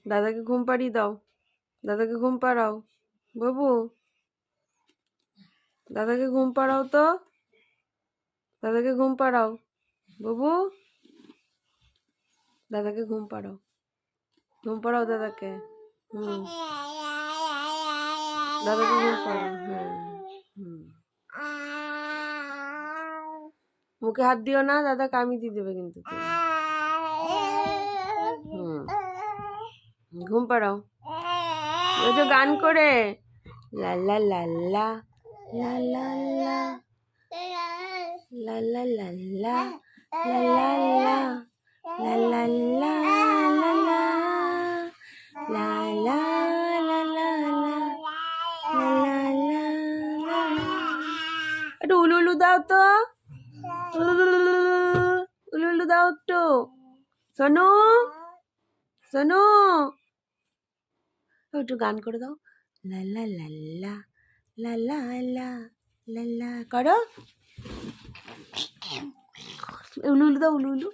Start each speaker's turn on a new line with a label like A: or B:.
A: দাদাকে ঘুম পাড়িয়ে দাও, দাদাকে ঘুম পাড়াও বাবু, দাদাকে ঘুম পাড়াও তো, দাদাকে ঘুম পাড়াও বাবু, দাদাকে ঘুম পাড়াও, ঘুম পাড়াও দাদাকে। দাদাকে ঘুম পাড়াও। হ্যাঁ, মুখে হাত দিও না, দাদা কামি দিয়ে দেবে কিন্তু। ঘুম পাড়াও, ওই তো গান করে লাল্লা লাল্লা লাল্লা লাল্লা লাল্লা লাল্লা লাল্লা লাল্লা একটু উলু উলু দাও তো, উলু উলু দাও একটু। সোনু, সোনু একটু গান করে দাও, লাল্লা লাল্লা লাল্লা লাল্লা করো, উলু উলু দাও, উলু উলু।